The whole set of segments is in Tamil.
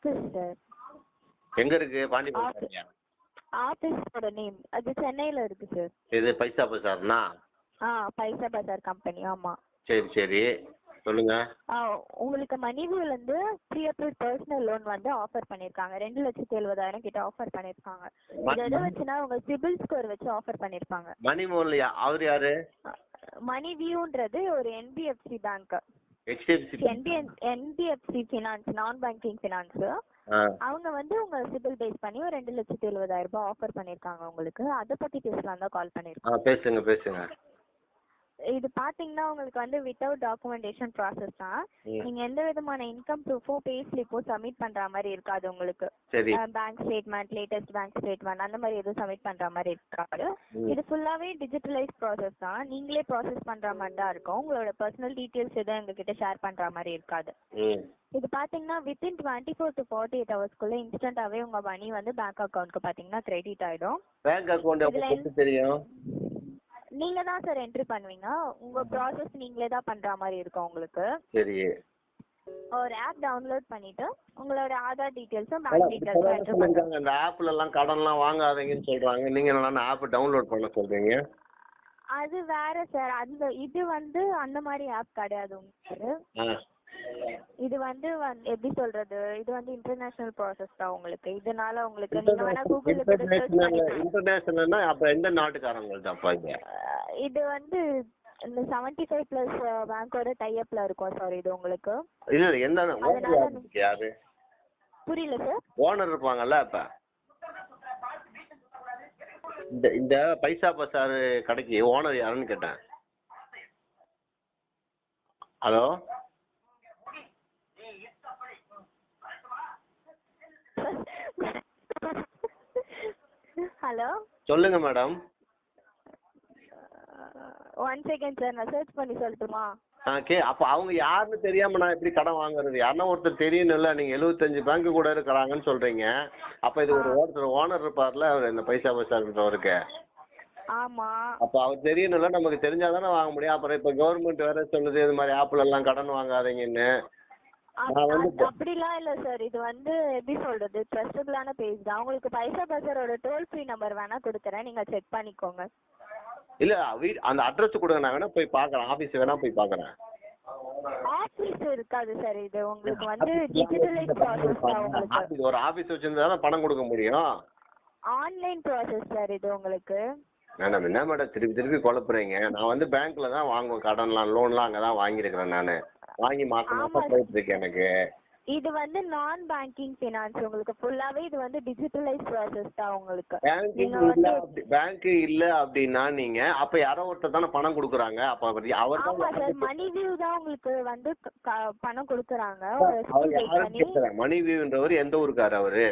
Office sir. எங்க இருக்கு? பாண்டிமேட்லையா? ஆஃபீஸோட நேம் அது சென்னையில் இருக்கு சார். இது பைசா பஜார்னா? பைசா பஜார் கம்பெனி. ஆமாம். சரி சரி சொல்லுங்க. உங்களுக்கு மணிவியூலேருந்து ப்ரீ அப்ரூவ்ட் பர்சனல் லோன் வந்து ஆஃபர் பண்ணியிருக்காங்க. 2,70,000 கிட்ட ஆஃபர் பண்ணியிருக்காங்க. இது எதை வச்சுன்னா உங்கள் சிபில் ஸ்கோர் வச்சு ஆஃபர் பண்ணியிருப்பாங்க. மணிமோல்லையா? அவர் யாரு? மணிவியூன்றது ஒரு என்பிஎஃப்சி பேங்க். என்பிஎஃப்சி ஃபினான்ஸ், நான் பேங்கிங் ஃபினான்ஸ். அவங்க வந்து உங்க சிபில் பேஸ் பண்ணி ஒரு 2,70,000 ரூபாய் ஆஃபர் பண்ணிருக்காங்க உங்களுக்கு. அதை பத்தி பேசலாம் தான் கால் பண்ணிருக்கோம். பேசுங்க பேசுங்க. இது பாத்தீங்கன்னா உங்களுக்கு வந்து வித்தவுட் டாக்குமெண்டேஷன் ப்ராசஸ் தான். நீங்க எந்த விதமான இன்கம் ப்ரூஃபோ பே ஸ்லிப்போ சப்மிட் பண்ற மாதிரி இருக்காது உங்களுக்கு. Bank statement, latest bank statement அந்த மாதிரி எதுவும் சப்மிட் பண்ற மாதிரி இருக்காது. இது ஃபுல்லாவே டிஜிட்டலைஸ் ப்ராசஸ் தான். நீங்களே ப்ராசஸ் பண்ற மாதிரி தான் இருக்கும். உங்களோட பர்சனல் டீடைல்ஸ் எதுவும் எங்ககிட்ட ஷேர் பண்ற மாதிரி இருக்காது. இது பாத்தீங்கன்னா வித்தின் 24 to 48 ஹவர்ஸ்க்குள்ள இன்ஸ்டன்டாவே உங்க மணி வந்து பேங்க் அக்கௌண்ட்க்கு பாத்தீங்கன்னா கிரெடிட் ஆயிடும். பேங்க் அக்கௌண்ட் எப்படி தெரியும்? நீங்க தான் சார் என்ட்ரி பண்ணுவீங்க. உங்க ப்ராசஸ் நீங்களே தான் பண்ற மாதிரி இருக்கும் உங்களுக்கு. சரி. ஒரு ஆப் டவுன்லோட் பண்ணிட்டு உங்களோட ஆதார் டீடைல்ஸும் பேங்க் டீடைல்ஸும் என்ட்ரி பண்ணுங்க. அந்த ஆப்ல எல்லாம் கடன்லாம் வாங்காதீங்கன்னு சொல்றாங்க. நீங்க என்ன ஆப் டவுன்லோட் பண்ண சொல்றீங்க? அது வேற சார். அந்த இது வந்து அந்த மாதிரி ஆப் கிடையாது உங்களுக்கு. இது வந்து எப்படி சொல்றது, இது வந்து இன்டர்நேஷனல் ப்ராசஸ் தான் உங்களுக்கு. இதனால உங்களுக்கு நீங்க வேணா கூகுள்ல இன்டர்நேஷனல்னா அப்ப எந்த நாட்டுக்காரங்கள்ட்ட அப்பா இது? இது வந்து இந்த 75+ பேங்கோட டை அப்ல இருக்கும் சார் இது உங்களுக்கு. இல்ல என்ன ஓனர் யாரு? புரியல சார். ஓனர் இருப்பாங்கல்ல அப்ப. இந்த பைசா பசார் கடைக்கு ஓனர் யாருன்னு கேட்டேன். ஹலோ ஹலோ சொல்லுங்க மேடம். 1 செகண்ட் சார், நான் சர்ச் பண்ணி சொல்லட்டுமா? அப்ப அவங்க யாருன்னு தெரியாம நான் எப்படி கடன் வாங்குறது? யாருன்னா ஒருத்தர் தெரியணும்ல. நீங்க 75 பேங்க் கூட இருக்கிறாங்கன்னு சொல்றீங்க. அப்ப இது ஒருத்தர் ஓனர் இருப்பார்ல, அவர் இந்த பைசா பசார்ன்றவருக்கு. ஆமா. அப்ப அவர் தெரியணும்ல. நமக்கு தெரிஞ்சாதானே வாங்க முடியும். அப்புறம் இப்ப கவர்மெண்ட் வேற சொல்லுது இது மாதிரி ஆப்ல எல்லாம் கடன் வாங்காதீங்கன்னு. அப்படிலாம் இல்ல சார். இது வந்து எப்படி சொல்றது, ட்ரஸ்டபிளான பேஜ் தான். உங்களுக்கு பைசா பசாரோட டோல் ஃப்ரீ நம்பர் வேணா கொடுக்குறேன், நீங்க செக் பண்ணிக்கோங்க. இல்ல அந்த அட்ரஸ் கொடுங்க, நான் வேணா போய் பார்க்கறேன். ஆபீஸ் வேணா போய் பார்க்கறேன். ஆபீஸ் இருக்காது சார். இது உங்களுக்கு வந்து டிஜிட்டலைஸ் ப்ராசஸ் தான் உங்களுக்கு. ஒரு ஆபீஸ் வச்சிருந்தா தான் பணம் கொடுக்க முடியும். ஆன்லைன் ப்ராசஸ் சார் இது உங்களுக்கு. மேடம் என்ன மேடம் திருப்பி திருப்பி குழப்புறீங்க? நான் வந்து பேங்க்ல தான் வாங்குவேன் கடன்லாம், லோன்லாம் அங்கே தான் வாங்கியிருக்கிறேன். நான் வாங்கி மாசம் மாசம் போயிட்டு இருக்கேன். எனக்கு இது வந்து நான் பேங்கிங் ஃபினான்ஸ். உங்களுக்கு ஃபுல்லாவே இது வந்து டிஜிட்டலைஸ் ப்ராசஸ் தான் உங்களுக்கு. பேங்க் இல்ல அப்படின்னா நீங்க அப்ப யாரோ ஒருத்தர் தானே பணம் கொடுக்குறாங்க. அப்ப அவர் தான் மணிவியூ தான் உங்களுக்கு வந்து பணம் கொடுக்குறாங்க. மணிவியூன்றவர் எந்த ஊருக்காரு அவரு?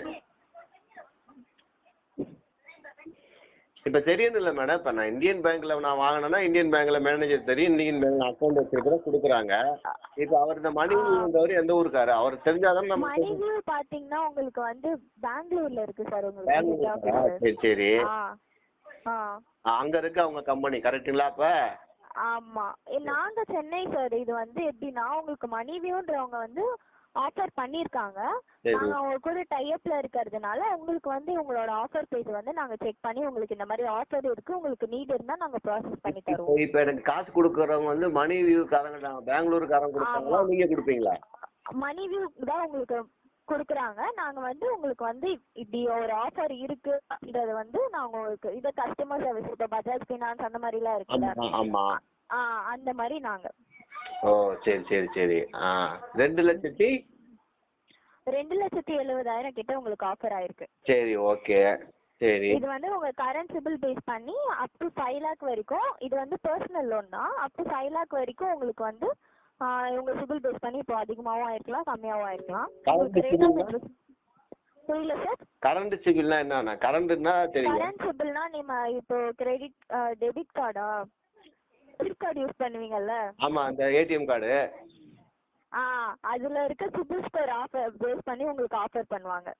இப்ப தெரியணும் இல்ல மேடம். இப்ப நான் இந்தியன் பேங்க்ல நான் வாங்கினேன்னா இந்தியன் பேங்க்ல மேனேஜர் தெரியும், இந்தியன் பேங்க்ல அக்கௌண்ட் வச்சிருக்கிற கொடுக்குறாங்க. இப்ப அவர் இந்த மணிவியூன்றவர் எந்த ஊருக்காரு? அவர் தெரிஞ்சாதான் நம்ம. மணிவியூ பாத்தீங்கன்னா உங்களுக்கு வந்து பெங்களூர்ல இருக்கு சார் உங்களுக்கு. சரி சரி. அங்க இருக்கு அவங்க கம்பெனி கரெக்ட்டுங்களா? அப்ப ஆமா, நாங்க சென்னை சார். இது வந்து எப்படின்னா உங்களுக்கு மணிவியூன்றவங்க வந்து ஆஃபர் பண்ணிருக்காங்க. நாங்க அவங்க கூட டை அப்ல இருக்கிறதுனால உங்களுக்கு வந்து உங்களோட ஆஃபர் பேஜ் வந்து நாங்க செக் பண்ணி உங்களுக்கு இந்த மாதிரி ஆஃபர் இருக்கு, உங்களுக்கு நீட் இருந்தா நாங்க ப்ராசஸ் பண்ணி தருவோம். இப்போ எனக்கு காசு கொடுக்கறவங்க வந்து மணிவியூ காரங்க, பெங்களூர்காரங்க கொடுப்பாங்களா நீங்க கொடுப்பீங்களா? மணிவியூ தான் உங்களுக்கு கொடுக்குறாங்க. நாங்க வந்து உங்களுக்கு வந்து இப்படி ஒரு ஆஃபர் இருக்கு அப்படின்றத வந்து நாங்க உங்களுக்கு இத கஸ்டமர் சர்வீஸ், இப்போ பஜாஜ் ஃபினான்ஸ் அந்த மாதிரி எல்லாம் இருக்குல்ல. ஆமா. அந்த மாதிரி நாங்க. ஓ சரி சரி சரி. 2,70,000 கிட்ட உங்களுக்கு ஆஃபர் ஆயிருக்கு. சரி ஓகே சரி. இது வந்து உங்க கரண்ட் சிபில் பேஸ் பண்ணி அப் டு 5 lakh வரைக்கும். இது வந்து பர்சனல் லோன் தான். அப் டு 5 lakh வரைக்கும் உங்களுக்கு வந்து உங்க சிபில் பேஸ் பண்ணி இப்போ அதிகமாகவும் ஆயிருக்கலாம், கம்மியாகவும் ஆயிருக்கலாம். புரியல சார். கரண்ட் சிபில்னா என்ன? கரண்ட்னா தெரியும். கரண்ட் சிபில்னா நீங்க இப்போ கிரெடிட் டெபிட் கார்டா, கிரெடிட் கார்டு யூஸ் பண்ணுவீங்கல்ல? ஆமா, அந்த ஏடிஎம் கார்டு. அதுல இருக்க சிபில் ஸ்கோர் ஆஃபர் பேஸ் பண்ணி உங்களுக்கு ஆஃபர் பண்ணுவாங்க.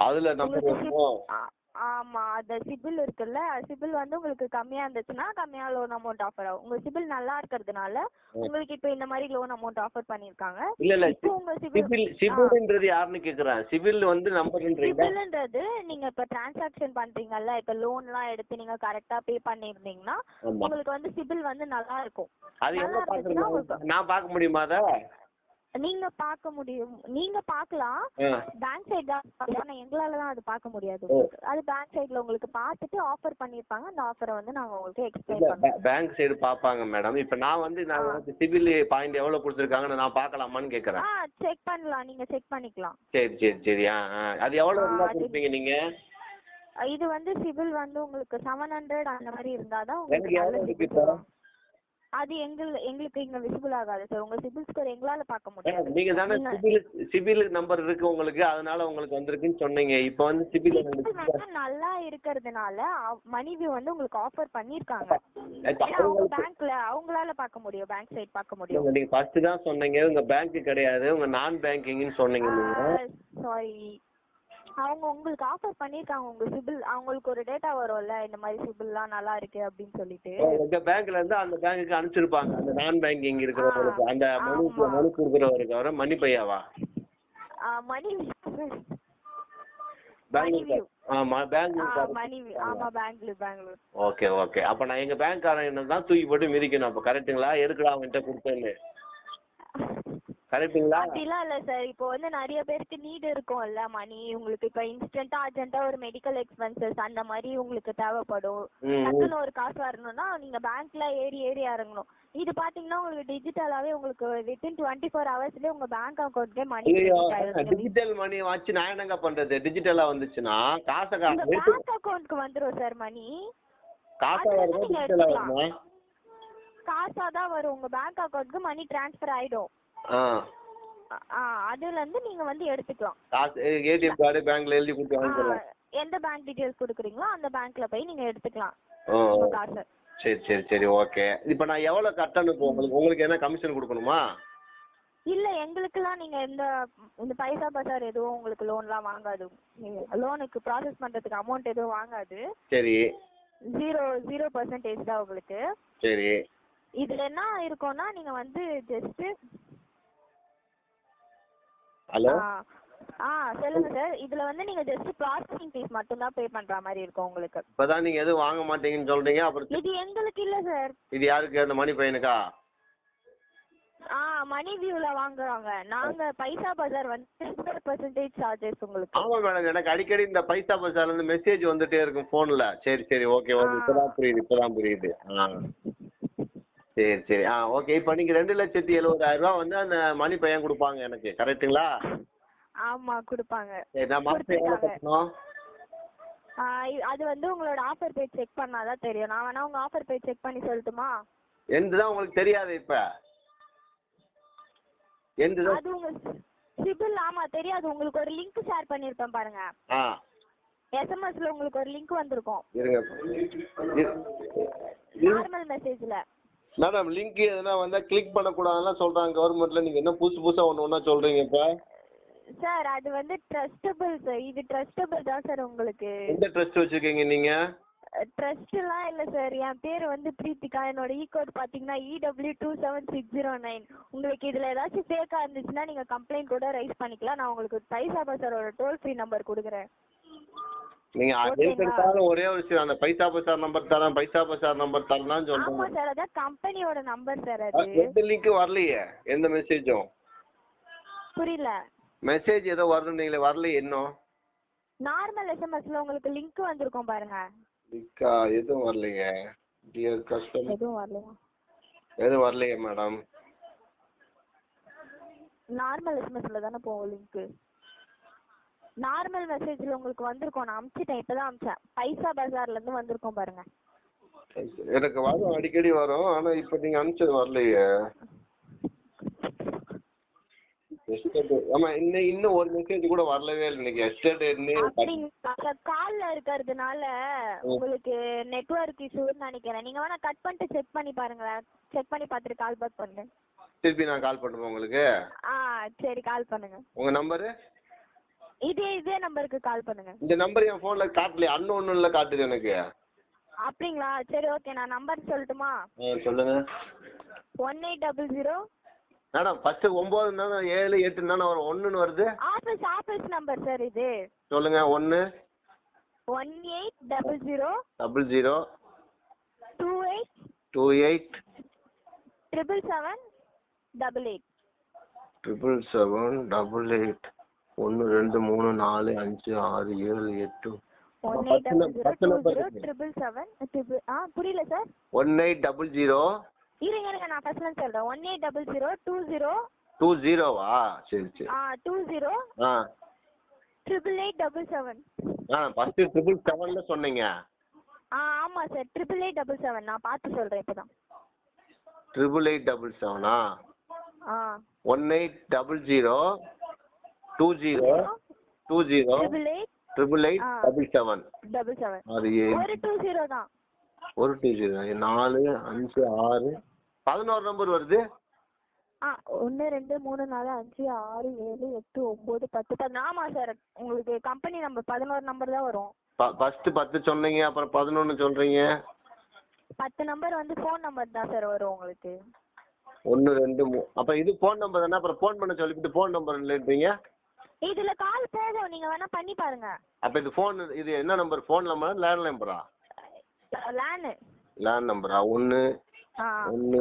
அதுல நம்பர் வருமோ? ஆமா, அந்த சிபில் இருக்குல்ல, சிபில் வந்து உங்களுக்கு கம்மியா இருந்துச்சுன்னா கம்மியா லோன் அமௌண்ட் ஆஃபர் ஆகும். உங்க சிபில் நல்லா இருக்கிறதுனால உங்களுக்கு இப்போ இந்த மாதிரி லோன் அமௌண்ட் ஆஃபர் பண்ணிருக்காங்க. இல்ல இப்போ உங்க சிபில்ன்றது யாருன்னு கேக்குறேன். சிபில் வந்து நம்பர்ன்றீங்க. சிபில்ன்றது நீங்க இப்ப டிரான்சாக்ஷன் பண்றீங்கல்ல, இப்ப லோன்லாம் எடுத்து நீங்க கரெக்டா பே பண்ணிருந்தீங்கன்னா உங்களுக்கு வந்து சிபில் வந்து நல்லா இருக்கும். அது என்ன பாக்குறீங்க? நான் பார்க்க முடியுமா அத? நீங்க பார்க்க முடியும், நீங்க பார்க்கலாம். பேங்க் சைடு தான், ஆனா எங்களால தான் அது பார்க்க முடியாது. அது பேங்க் சைடுல உங்களுக்கு பார்த்துட்டு ஆஃபர் பண்ணிருப்பாங்க. அந்த ஆஃபரை வந்து நாங்க உங்களுக்கு எக்ஸ்பிளைன் பண்ணுவோம். பேங்க் சைடு பாப்பாங்க மேடம். இப்போ நான் வந்து சிபில் பாயிண்ட் எவ்வளவு கொடுத்திருக்காங்கன்னு நான் பார்க்கலாமான்னு கேக்குறேன். செக் பண்ணலாம், நீங்க செக் பண்ணிக்கலாம். சரி சரி சரி. அது எவ்வளவு இருந்தா கொடுப்பீங்க நீங்க? இது வந்து சிபில் வந்து உங்களுக்கு 700 அந்த மாதிரி இருந்தாதான் உங்களுக்கு நல்ல சிபில். அது எங்களுக்கு இங்க விசிபிள் ஆகாது சார். உங்க சிபில் ஸ்கோர் எங்களால பார்க்க முடியாது. நீங்க தானே சிபில் நம்பர் இருக்கு உங்களுக்கு, அதனால உங்களுக்கு வந்திருக்குன்னு சொன்னீங்க. இப்போ வந்து சிபில் நல்லா இருக்கிறதுனால மணிவியூ வந்து உங்களுக்கு ஆஃபர் பண்ணிருக்காங்க. பேங்க்ல அவங்களால பார்க்க முடியும், பேங்க் சைடு பார்க்க முடியும். நீங்க ஃபர்ஸ்ட் தான் சொன்னீங்க உங்க பேங்க் கிடையாது, உங்க நான் பேங்கிங்னு சொன்னீங்க. சாரி, அவங்க உங்களுக்கு ஆஃபர் பண்ணிருக்காங்க. உங்க சிபில் அவங்களுக்கு ஒரு டேட்டா வரும்ல, இந்த மாதிரி சிபில்லாம் நல்லா இருக்கு அப்படின்னு சொல்லிட்டு உங்க பேங்க்ல இருந்து அந்த பேங்க்குக்கு அனுப்பிச்சிருப்பாங்க. அந்த நான் பேங்கிங் இருக்கிறவங்களுக்கு, அந்த மணி கொடுக்குறவருக்கு வர மணி பையாவா? Okay okay. அப்ப நான் எங்க பேங்க்காரங்க தான் தூக்கி போட்டு மிதிக்கணும். அப்ப கரெக்ட்டுங்களா? எதுக்குடா அவன்கிட்ட கொடுத்தேன்னு. கரெக்ட்டுங்களா? அப்படிலாம் இல்ல சார். இப்போ வந்து நிறைய பேருக்கு நீட் இருக்கும்ல மணி. உங்களுக்கு இப்போ இன்ஸ்டன்ட்டா அர்ஜென்ட்டா ஒரு மெடிக்கல் எக்ஸ்பென்சஸ் அந்த மாதிரி உங்களுக்கு தேவைப்படும். டக்குன்னு ஒரு காசு வரணும்னா நீங்க பேங்க்ல ஏறி இறங்கணும். இது பாத்தீங்கன்னா உங்களுக்கு டிஜிட்டலாவே உங்களுக்கு வித்தின் 24 ஹவர்ஸ்லயே உங்க பேங்க் அக்கவுண்ட்லயே மணி கிரெடிட் ஆயிடும். டிஜிட்டல் மணி வச்சு நான் என்னங்க பண்றது? டிஜிட்டலா வந்துச்சுன்னா காசை பேங்க் அக்கவுண்ட்க்கு வந்துரும் சார் மணி. காசா வருமா டிஜிட்டலா வருமா? காசா தான் வரும். உங்க பேங்க் அக்கவுண்ட்க்கு மணி ட்ரான்ஸ்ஃபர் ஆயிடும். அதுல இருந்து நீங்க வந்து எடுத்துக்கலாம். காசு ஏடிஎம் கார்டு பேங்க்ல எழுதி கொடுத்து வாங்கிக்கலாம். எந்த பேங்க் டீடைல்ஸ் கொடுக்குறீங்களோ அந்த பேங்க்ல போய் நீங்க எடுத்துக்கலாம் காசு. சரி சரி சரி ஓகே. இப்போ நான் எவ்வளவு கட்டணும்? உங்களுக்கு என்ன கமிஷன் கொடுக்கணுமா? இல்ல, எங்களுக்குலாம் நீங்க இந்த பைசா பசார் எதுவும் உங்களுக்கு லோன்லாம் வாங்காது. லோனுக்கு ப்ராசஸ் பண்றதுக்கு அமௌண்ட் எதுவும் வாங்காது. சரி. 0% தான் உங்களுக்கு. சரி. இதுல என்ன இருக்கும்னா நீங்க வந்து ஜஸ்ட் ஹலோ சொல்லுங்க சார். இதுல வந்து நீங்க ஜஸ்ட் ப்ராசஸிங் ஃபீஸ் மட்டும் தான் பே பண்ற மாதிரி இருக்கும் உங்களுக்கு. இப்பதான் நீங்க எதுவும் வாங்க மாட்டீங்கன்னு சொல்றீங்க. அப்புறம் இது எங்களுக்கு இல்ல சார். இது யாருக்கு? அந்த மணி பையனுக்கா? மணி வியூல வாங்குறாங்க. நாங்க பைசா பஜார் வந்து 10% சார்ஜஸ் உங்களுக்கு. ஆமா மேடம், எனக்கு அடிக்கடி இந்த பைசா பஜார்ல இருந்து மெசேஜ் வந்துட்டே இருக்கும் போன்ல. சரி சரி ஓகே ஓகே. இப்பதான் புரியுது. சரி சரி. ஓகே. இப்போ நீங்க 2,70,70,000 ரூபா வந்து அந்த மணி பையன் கொடுப்பாங்க எனக்கு, கரெக்ட்டுங்களா? ஆமா கொடுப்பாங்க. சரி, நான் மாசம் எவ்வளவு கட்டணும்? அது வந்து உங்களோட ஆஃபர் பேஜ் செக் பண்ணாதான் தெரியும். நான் வேணா உங்க ஆஃபர் பேஜ் செக் பண்ணி சொல்லட்டுமா? எந்துதான் உங்களுக்கு தெரியாது இப்ப? எந்துதான் அது உங்க சிபில். ஆமா தெரியாது. உங்களுக்கு ஒரு லிங்க் ஷேர் பண்ணிருப்பேன் பாருங்க. எஸ்எம்எஸ்ல உங்களுக்கு ஒரு லிங்க் வந்திருக்கும். நார்மல் மெசேஜ்ல. மேடம் லிங்க் எதுனா வந்தா கிளிக் பண்ணக்கூடாதுன்னா சொல்றாங்க கவர்மெண்ட்ல. நீங்க என்ன புதுசா ஒண்ணு சொல்றீங்க இப்ப? சார் அது வந்து ட்ரஸ்டபிள் சார். இது ட்ரஸ்டபிள் தான் சார். உங்களுக்கு எந்த ட்ரஸ்ட் வச்சிருக்கீங்க நீங்க? ட்ரஸ்ட்லாம் இல்ல சார். என் பேர் வந்து பிரீத்திகா. என்னோட கோட் பாத்தீங்கன்னா EW27609. உங்களுக்கு இதுல ஏதாச்சும் ஃபேக்கா இருந்துச்சுன்னா நீங்க கம்ப்ளைண்ட் கூட ரைஸ் பண்ணிக்கலாம். நான் உங்களுக்கு பைசா பசாரோட டோல் ஃப்ரீ நம்பர் கொடுக்குறேன். நீங்க எடுத்தாலும் ஒரே ஒரு விஷயம், அந்த பைசா பசார் நம்பர் தரேன், பைசா பசார் நம்பர் தரலாம்னு சொல்றீங்க. ஆமா சார், அத கம்பெனியோட நம்பர் சார். அது எந்த லிங்க் வரலையே, எந்த மெசேஜும் புரியல. மெசேஜ் ஏதோ வருதுன்னீங்களே, வரலையே இன்னும். நார்மல் எஸ்எம்எஸ்ல உங்களுக்கு லிங்க் வந்திருக்கும் பாருங்க. லிங்கா? எதுவும் வரலையே. டியர் கஸ்டமர் எதுவும் வரலையா? எதுவும் வரலையே மேடம். நார்மல் எஸ்எம்எஸ்ல தானே போகும் லிங்க். நார்மல் மெசேஜ்ல உங்களுக்கு வந்திருக்கும். நான் அனுப்பிச்சிட்டேன், இப்பதான் அனுப்பிச்சேன். பைசா பஜார்ல இருந்து வந்திருக்கும் பாருங்க. எனக்கு வரும், அடிக்கடி வரும். ஆனா இப்ப நீங்க அனுப்பிச்சது வரலையே. ஆமா, இன்னும் ஒரு மெசேஜ் கூட வரலவே இல்லை. இன்னைக்கு எஸ்டர்டே கால்ல இருக்கிறதுனால உங்களுக்கு நெட்வொர்க் இஷ்யூன்னு நினைக்கிறேன். நீங்க வேணா கட் பண்ணிட்டு செக் பண்ணி பாருங்களேன். செக் பண்ணி பார்த்துட்டு கால் பேக் பண்ணுங்க. திருப்பி நான் கால் பண்ணுவேன் உங்களுக்கு. சரி கால் பண்ணுங்க. உங்க நம்பரு? இதே நம்பருக்கு கால் பண்ணுங்க. இந்த நம்பர் என் ஃபோன்ல காட்டலையே, அன்னோன்னுல காட்டுது எனக்கு. அப்படிங்களா? சரி ஓகே, நான் நம்பர் சொல்லட்டுமா? சொல்லுங்க. 1800. மேடம் ஃபர்ஸ்ட் 9 தானே 7 8 தானே வரும், 1ன்னு வருது. ஆபீஸ் நம்பர் சார் இது. சொல்லுங்க. 1 1800 00 28 28 777 88. 777 88 1 2 3 4 5 6 7 8. 1800 777 புரியல சார். 1800. இருங்க நான் ஃபர்ஸ்ட்ல சொல்றேன். 1800 20 20வா? சரி சரி. 20 8877. ஃபர்ஸ்ட் 777ல சொன்னீங்க. ஆமா சார், 8877. நான் பார்த்து சொல்றேன் இப்பதான். 8877 1800 20 20 8877. அது ஒரு 20 தான். ஒரு 20 4 5 6 11 நம்பர் வருது. 1 2 3 4 5 6 7 8 9 10 10. ஆமா சார், உங்களுக்கு கம்பெனி நம்பர் 11 நம்பர் தான் வரும். ஃபர்ஸ்ட் 10 சொன்னீங்க, அப்புறம் 11 சொல்றீங்க. 10 நம்பர் வந்து ஃபோன் நம்பர் தான் சார் வரும் உங்களுக்கு. 1 2 3. அப்ப இது ஃபோன் நம்பர் தானே, அப்புறம் ஃபோன் பண்ண சொல்லிட்டு ஃபோன் நம்பர் இல்லன்றீங்க. இதுல கால் போதும், நீங்க வேணா பண்ணி பாருங்க. அப்ப இது ஃபோன், இது என்ன நம்பர்? ஃபோன் நம்பர் லேண்ட் நம்பரா? லேண்ட் நம்பரா? 1 1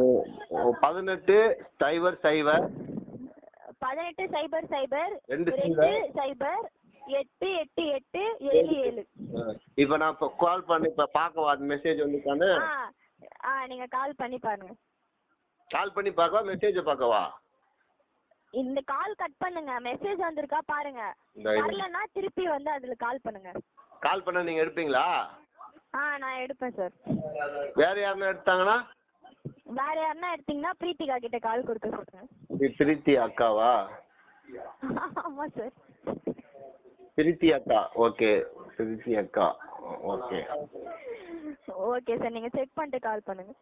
18 0 0 18 0 0 2 0 8 8 8 7 7. இப்ப நான் இப்ப கால் பண்ணி இப்ப பாக்கவா அது மெசேஜ் வந்துட்டானே? நீங்க கால் பண்ணி பாருங்க. கால் பண்ணி பார்க்கவா மெசேஜ் பார்க்கவா? இந்த கால் கட் பண்ணுங்க, மெசேஜ் வந்திருக்கா பாருங்க. வரலனா திருப்பி வந்து அதுல கால் பண்ணுங்க. கால் பண்ண நீங்க எடுப்பீங்களா? நான் எடுப்பேன் சார். வேற யாரனா எடுத்தாங்கன்னா? வேற யாரனா எடுத்தீங்கன்னா பிரீத்திகா கிட்ட கால் கொடுக்க சொல்லுங்க. பிரீத்தி அக்காவா? ஆமா சார். பிரீத்தி அக்கா. ஓகே பிரீத்தி அக்கா. ஓகே ஓகே சார், நீங்க செக் பண்ணிட்டு கால் பண்ணுங்க.